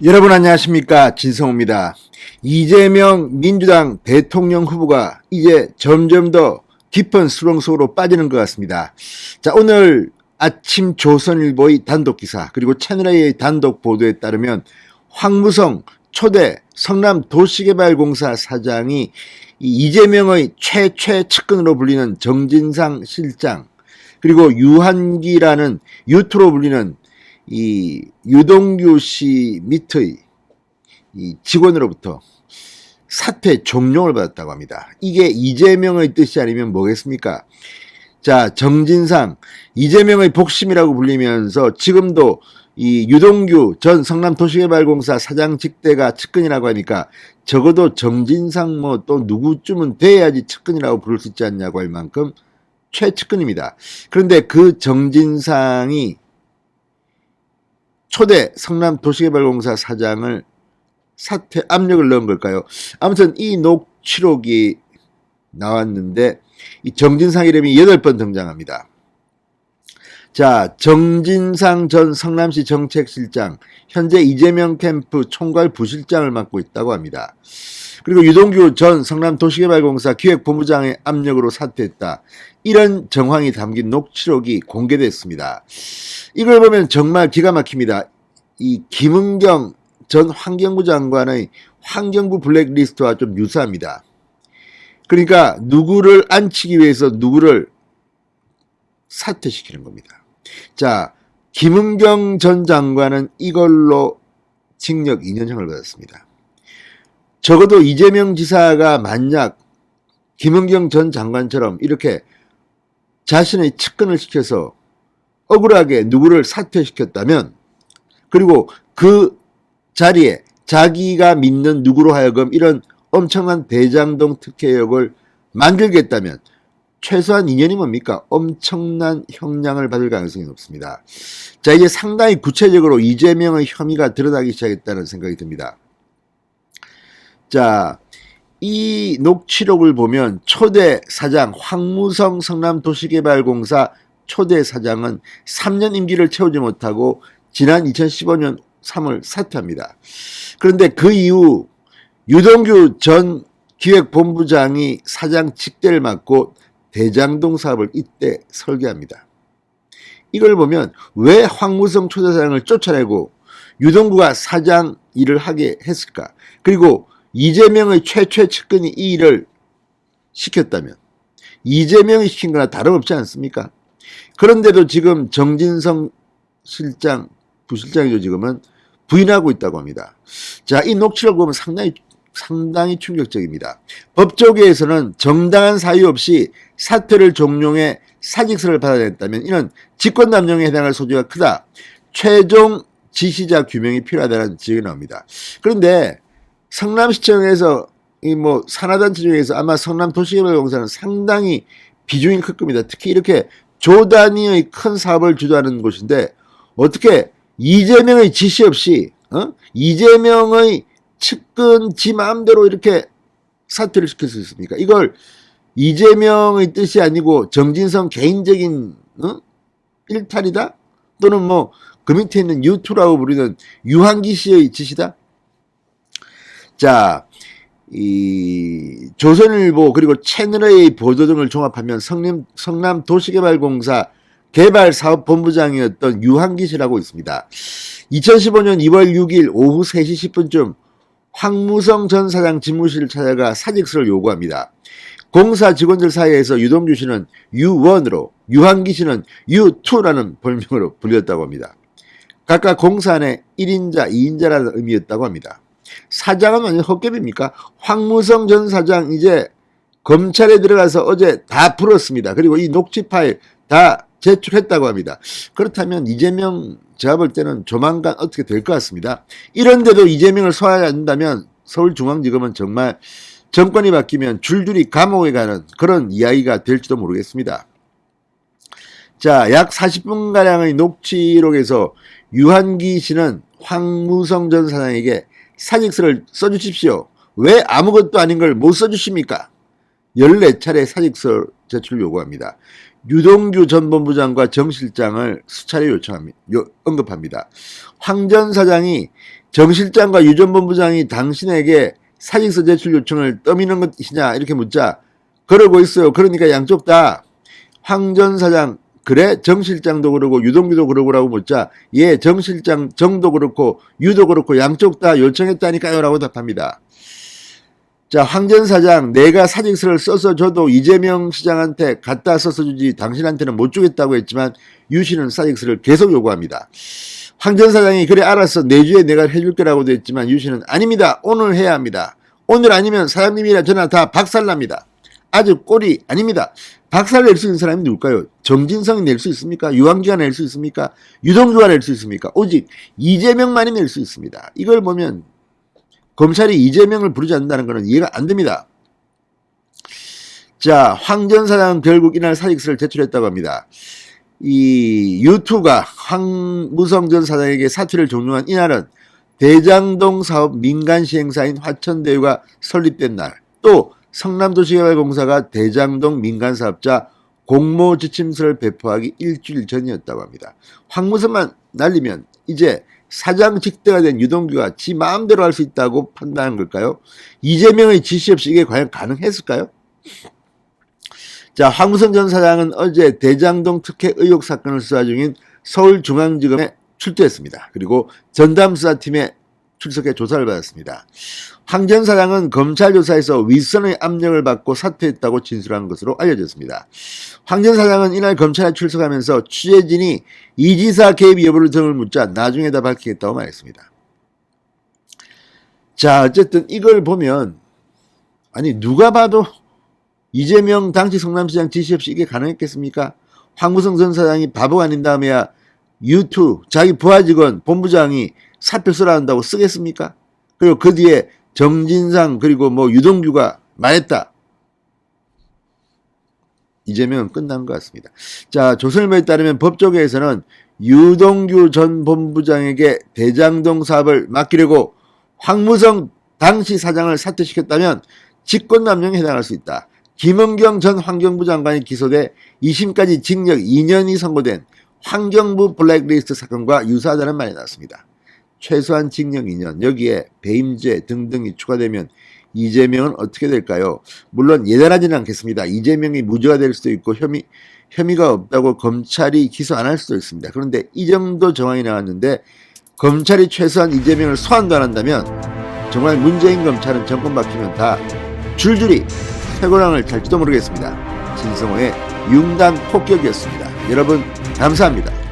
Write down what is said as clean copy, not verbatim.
여러분 안녕하십니까, 진성호입니다. 이재명 민주당 대통령 후보가 이제 점점 더 깊은 수렁 속으로 빠지는 것 같습니다. 자, 오늘 아침 조선일보의 단독 기사 그리고 채널A의 단독 보도에 따르면 황무성 초대 성남 도시개발공사 사장이 이재명의 최최 측근으로 불리는 정진상 실장 그리고 유한기라는 유투로 불리는 이 유동규 씨 밑의 이 직원으로부터 사퇴 종용을 받았다고 합니다. 이게 이재명의 뜻이 아니면 뭐겠습니까? 자, 정진상, 이재명의 복심이라고 불리면서 지금도 이 유동규 전 성남도시개발공사 사장 직대가 측근이라고 하니까 적어도 정진상 뭐 또 누구쯤은 돼야지 측근이라고 부를 수 있지 않냐고 할 만큼 최측근입니다. 그런데 그 정진상이 초대 성남도시개발공사 사장을 사퇴 압력을 넣은 걸까요? 아무튼 이 녹취록이 나왔는데 이 정진상 이름이 8번 등장합니다. 자, 정진상 전 성남시 정책실장, 현재 이재명 캠프 총괄 부실장을 맡고 있다고 합니다. 그리고 유동규 전 성남도시개발공사 기획본부장의 압력으로 사퇴했다. 이런 정황이 담긴 녹취록이 공개됐습니다. 이걸 보면 정말 기가 막힙니다. 이 김은경 전 환경부 장관의 환경부 블랙리스트와 좀 유사합니다. 그러니까 누구를 앉히기 위해서 누구를 사퇴시키는 겁니다. 자, 김은경 전 장관은 이걸로 징역 2년형을 받았습니다. 적어도 이재명 지사가 만약 김은경 전 장관처럼 이렇게 자신의 측근을 시켜서 억울하게 누구를 사퇴시켰다면, 그리고 그 자리에 자기가 믿는 누구로 하여금 이런 엄청난 대장동 특혜역을 만들겠다면 최소한 2년이 뭡니까? 엄청난 형량을 받을 가능성이 높습니다. 자, 이제 상당히 구체적으로 이재명의 혐의가 드러나기 시작했다는 생각이 듭니다. 자, 이 녹취록을 보면 초대 사장 황무성 성남도시개발공사 초대 사장은 3년 임기를 채우지 못하고 지난 2015년 3월 사퇴합니다. 그런데 그 이후 유동규 전 기획본부장이 사장 직대를 맡고 대장동 사업을 이때 설계합니다. 이걸 보면 왜 황무성 초대 사장을 쫓아내고 유동규가 사장 일을 하게 했을까? 그리고 이재명의 최최 측근이 이 일을 시켰다면 이재명이 시킨 거나 다름없지 않습니까? 그런데도 지금 정진성 실장, 부실장이죠, 지금은 부인하고 있다고 합니다. 자, 이 녹취를 보면 상당히 충격적입니다. 법조계에서는 정당한 사유 없이 사퇴를 종용해 사직서를 받아냈다면 이는 직권남용에 해당할 소지가 크다. 최종 지시자 규명이 필요하다는 지적이 나옵니다. 그런데 성남시청에서 이 뭐 산하단체 중에서 아마 성남도시개발공사는 상당히 비중이 클 겁니다. 특히 이렇게 조 단위의 큰 사업을 주도하는 곳인데 어떻게 이재명의 지시 없이 이재명의 측근 지 마음대로 이렇게 사퇴를 시킬 수 있습니까? 이걸 이재명의 뜻이 아니고 정진성 개인적인 일탈이다? 또는 뭐 그 밑에 있는 유투라고 부르는 유한기 씨의 지시다? 자, 이 조선일보 그리고 채널A 보도 등을 종합하면 성남도시개발공사 개발사업본부장이었던 유한기 씨라고 있습니다. 2015년 2월 6일 오후 3시 10분쯤 황무성 전 사장 집무실을 찾아가 사직서를 요구합니다. 공사 직원들 사이에서 유동규 씨는 U1으로 유한기 씨는 U2라는 별명으로 불렸다고 합니다. 각각 공사 안에 1인자, 2인자라는 의미였다고 합니다. 사장은 완전 헛개비입니까? 황무성 전 사장 이제 검찰에 들어가서 어제 다 풀었습니다. 그리고 이 녹취 파일 다 제출했다고 합니다. 그렇다면 이재명 제가 볼 때는 조만간 어떻게 될 것 같습니다. 이런데도 이재명을 소화하지 않는다면 서울중앙지검은 정말 정권이 바뀌면 줄줄이 감옥에 가는 그런 이야기가 될지도 모르겠습니다. 자, 약 40분가량의 녹취록에서 유한기 씨는 황무성 전 사장에게 사직서를 써주십시오. 왜 아무것도 아닌 걸 못 써주십니까? 14차례 사직서 제출을 요구합니다. 유동규 전 본부장과 정 실장을 수차례 언급합니다. 황 전 사장이 정 실장과 유 전 본부장이 당신에게 사직서 제출 요청을 떠미는 것이냐 이렇게 묻자 그러고 있어요. 그러니까 양쪽 다 황 전 사장 그래? 정 실장도 그러고 유동규도 그러고라고 묻자 예, 정 실장 정도 그렇고 유도 그렇고 양쪽 다 요청했다니까요 라고 답합니다. 자, 황 전 사장 내가 사직서를 써서 줘도 이재명 시장한테 갖다 써서 주지 당신한테는 못 주겠다고 했지만 유 씨는 사직서를 계속 요구합니다. 황 전 사장이 그래 알았어 내주에 내가 해줄 거라고도 했지만 유 씨는 아닙니다. 오늘 해야 합니다. 오늘 아니면 사장님이나 저나 다 박살납니다. 아주 꼴이 아닙니다. 박살 낼 수 있는 사람이 누굴까요? 정진성이 낼 수 있습니까? 유한기가 낼 수 있습니까? 유동규가 낼 수 있습니까? 오직 이재명만이 낼 수 있습니다. 이걸 보면 검찰이 이재명을 부르지 않는다는 것은 이해가 안 됩니다. 자, 황 전 사장은 결국 이날 사직서를 제출했다고 합니다. 이 유투가 황무성 전 사장에게 사퇴를 종용한 이날은 대장동 사업 민간 시행사인 화천대유가 설립된 날, 또 성남도시개발공사가 대장동 민간사업자 공모지침서를 배포하기 일주일 전이었다고 합니다. 황무성만 날리면 이제 사장 직대가 된 유동규가 지 마음대로 할 수 있다고 판단한 걸까요? 이재명의 지시 없이 이게 과연 가능했을까요? 자, 황무성 전 사장은 어제 대장동 특혜 의혹 사건을 수사 중인 서울중앙지검에 출두했습니다. 그리고 전담수사팀에 출석해 조사를 받았습니다. 황 전 사장은 검찰 조사에서 윗선의 압력을 받고 사퇴했다고 진술한 것으로 알려졌습니다. 황 전 사장은 이날 검찰에 출석하면서 취재진이 이 지사 개입 여부를 등을 묻자 나중에 다 밝히겠다고 말했습니다. 자, 어쨌든 이걸 보면 아니 누가 봐도 이재명 당시 성남시장 지시 없이 이게 가능했겠습니까? 황무성 전 사장이 바보가 아닌 다음에야 유투 자기 부하 직원 본부장이 사표 쓰라 한다고 쓰겠습니까? 그리고 그 뒤에 정진상 그리고 뭐 유동규가 말했다. 이재명은 끝난 것 같습니다. 자, 조선일보에 따르면 법조계에서는 유동규 전 본부장에게 대장동 사업을 맡기려고 황무성 당시 사장을 사퇴시켰다면 직권남용에 해당할 수 있다. 김은경 전 환경부 장관이 기소돼 2심까지 징역 2년이 선고된 환경부 블랙리스트 사건과 유사하다는 말이 나왔습니다. 최소한 징역 2년, 여기에 배임죄 등등이 추가되면 이재명은 어떻게 될까요? 물론 예단하지는 않겠습니다. 이재명이 무죄가 될 수도 있고 혐의가 없다고 검찰이 기소 안 할 수도 있습니다. 그런데 이 정도 정황이 나왔는데 검찰이 최소한 이재명을 소환도 안 한다면 정말 문재인 검찰은 정권 바뀌면 다 줄줄이 쇠고랑을 탈지도 모르겠습니다. 진성호의 융단 폭격이었습니다. 여러분 감사합니다.